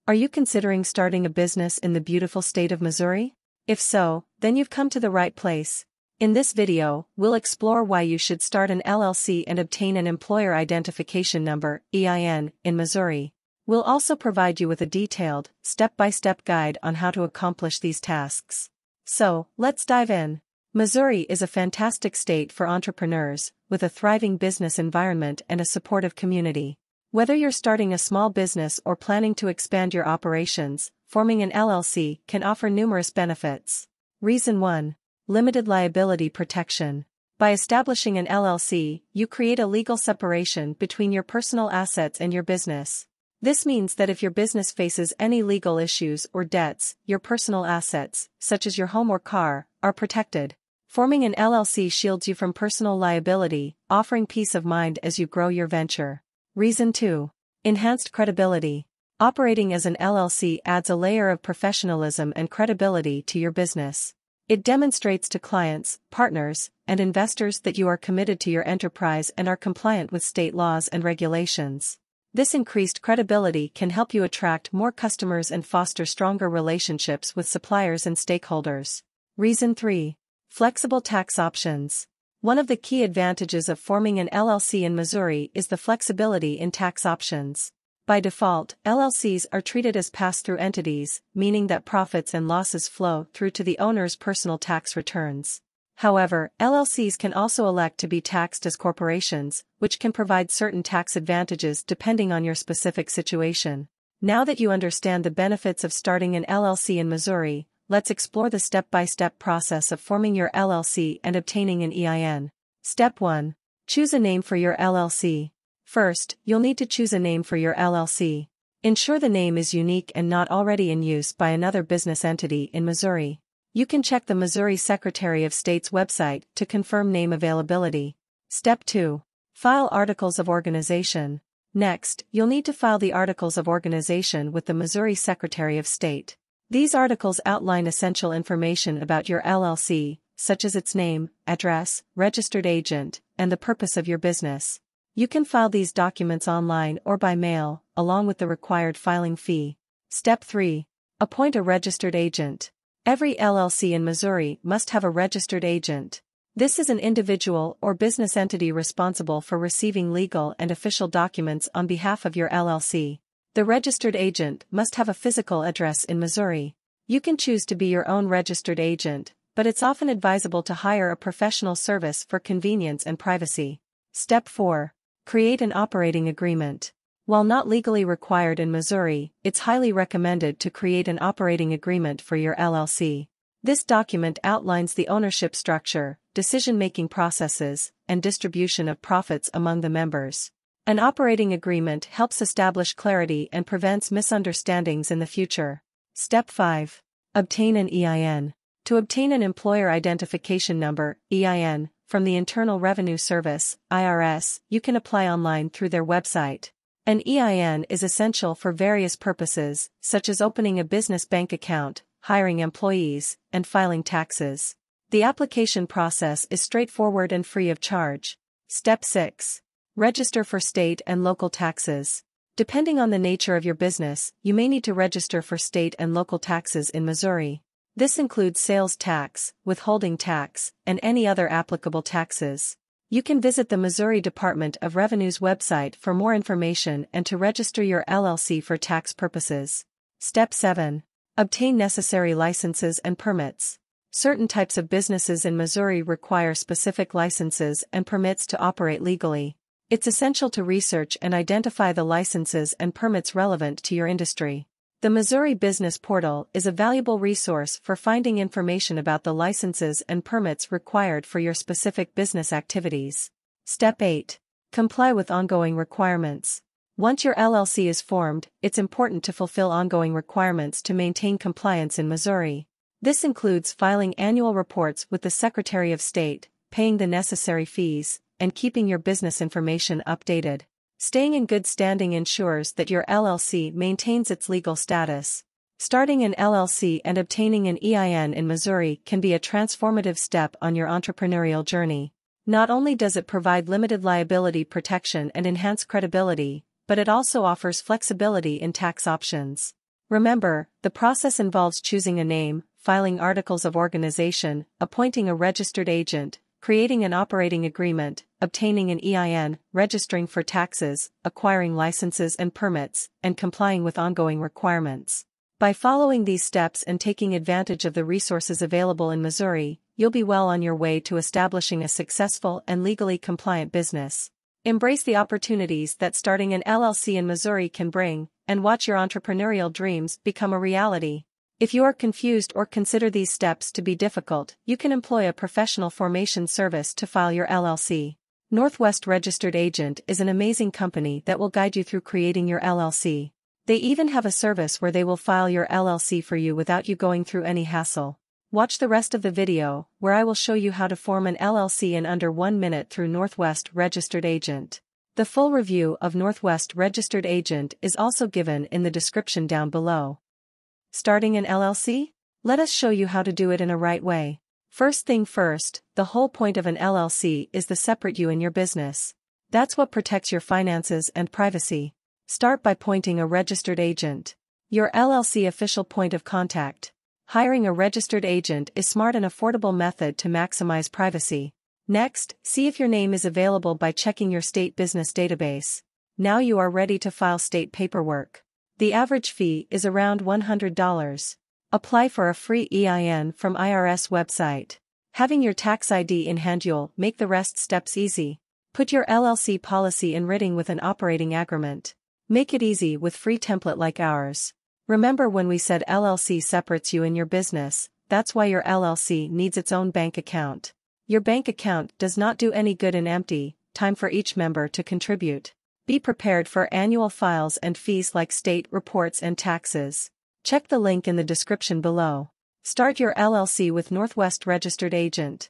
Are you considering starting a business in the beautiful state of Missouri? If so, then you've come to the right place. In this video, we'll explore why you should start an LLC and obtain an Employer Identification Number (EIN) in Missouri. We'll also provide you with a detailed, step-by-step guide on how to accomplish these tasks. So, let's dive in. Missouri is a fantastic state for entrepreneurs, with a thriving business environment and a supportive community. Whether you're starting a small business or planning to expand your operations, forming an LLC can offer numerous benefits. Reason 1. Limited liability protection. By establishing an LLC, you create a legal separation between your personal assets and your business. This means that if your business faces any legal issues or debts, your personal assets, such as your home or car, are protected. Forming an LLC shields you from personal liability, offering peace of mind as you grow your venture. Reason 2. Enhanced credibility. Operating as an LLC adds a layer of professionalism and credibility to your business. It demonstrates to clients, partners, and investors that you are committed to your enterprise and are compliant with state laws and regulations. This increased credibility can help you attract more customers and foster stronger relationships with suppliers and stakeholders. Reason 3. Flexible tax options. One of the key advantages of forming an LLC in Missouri is the flexibility in tax options. By default, LLCs are treated as pass-through entities, meaning that profits and losses flow through to the owner's personal tax returns. However, LLCs can also elect to be taxed as corporations, which can provide certain tax advantages depending on your specific situation. Now that you understand the benefits of starting an LLC in Missouri, let's explore the step-by-step process of forming your LLC and obtaining an EIN. Step 1. Choose a name for your LLC. First, you'll need to choose a name for your LLC. Ensure the name is unique and not already in use by another business entity in Missouri. You can check the Missouri Secretary of State's website to confirm name availability. Step 2. File Articles of Organization. Next, you'll need to file the Articles of Organization with the Missouri Secretary of State. These articles outline essential information about your LLC, such as its name, address, registered agent, and the purpose of your business. You can file these documents online or by mail, along with the required filing fee. Step 3. Appoint a registered agent. Every LLC in Missouri must have a registered agent. This is an individual or business entity responsible for receiving legal and official documents on behalf of your LLC. The registered agent must have a physical address in Missouri. You can choose to be your own registered agent, but it's often advisable to hire a professional service for convenience and privacy. Step 4. Create an operating agreement. While not legally required in Missouri, it's highly recommended to create an operating agreement for your LLC. This document outlines the ownership structure, decision-making processes, and distribution of profits among the members. An operating agreement helps establish clarity and prevents misunderstandings in the future. Step 5. Obtain an EIN. To obtain an Employer Identification Number (EIN) from the Internal Revenue Service (IRS), you can apply online through their website. An EIN is essential for various purposes, such as opening a business bank account, hiring employees, and filing taxes. The application process is straightforward and free of charge. Step 6. Register for state and local taxes. Depending on the nature of your business, you may need to register for state and local taxes in Missouri. This includes sales tax, withholding tax, and any other applicable taxes. You can visit the Missouri Department of Revenue's website for more information and to register your LLC for tax purposes. Step 7. Obtain necessary licenses and permits. Certain types of businesses in Missouri require specific licenses and permits to operate legally. It's essential to research and identify the licenses and permits relevant to your industry. The Missouri Business Portal is a valuable resource for finding information about the licenses and permits required for your specific business activities. Step 8. Comply with ongoing requirements. Once your LLC is formed, it's important to fulfill ongoing requirements to maintain compliance in Missouri. This includes filing annual reports with the Secretary of State, paying the necessary fees, and keeping your business information updated. Staying in good standing ensures that your LLC maintains its legal status. Starting an LLC and obtaining an EIN in Missouri can be a transformative step on your entrepreneurial journey. Not only does it provide limited liability protection and enhance credibility, but it also offers flexibility in tax options. Remember, the process involves choosing a name, filing articles of organization, appointing a registered agent, creating an operating agreement, obtaining an EIN, registering for taxes, acquiring licenses and permits, and complying with ongoing requirements. By following these steps and taking advantage of the resources available in Missouri, you'll be well on your way to establishing a successful and legally compliant business. Embrace the opportunities that starting an LLC in Missouri can bring, and watch your entrepreneurial dreams become a reality. If you are confused or consider these steps to be difficult, you can employ a professional formation service to file your LLC. Northwest Registered Agent is an amazing company that will guide you through creating your LLC. They even have a service where they will file your LLC for you without you going through any hassle. Watch the rest of the video, where I will show you how to form an LLC in under 1 minute through Northwest Registered Agent. The full review of Northwest Registered Agent is also given in the description down below. Starting an LLC? Let us show you how to do it in a right way. First thing first, the whole point of an LLC is to separate you and your business. That's what protects your finances and privacy. Start by appointing a registered agent. Your LLC official point of contact. Hiring a registered agent is a smart and affordable method to maximize privacy. Next, see if your name is available by checking your state business database. Now you are ready to file state paperwork. The average fee is around $100. Apply for a free EIN from IRS website. Having your tax ID in hand you'll make the rest steps easy. Put your LLC policy in writing with an operating agreement. Make it easy with free template like ours. Remember when we said LLC separates you and your business, that's why your LLC needs its own bank account. Your bank account does not do any good in empty, time for each member to contribute. Be prepared for annual files and fees like state reports and taxes. Check the link in the description below. Start your LLC with Northwest Registered Agent.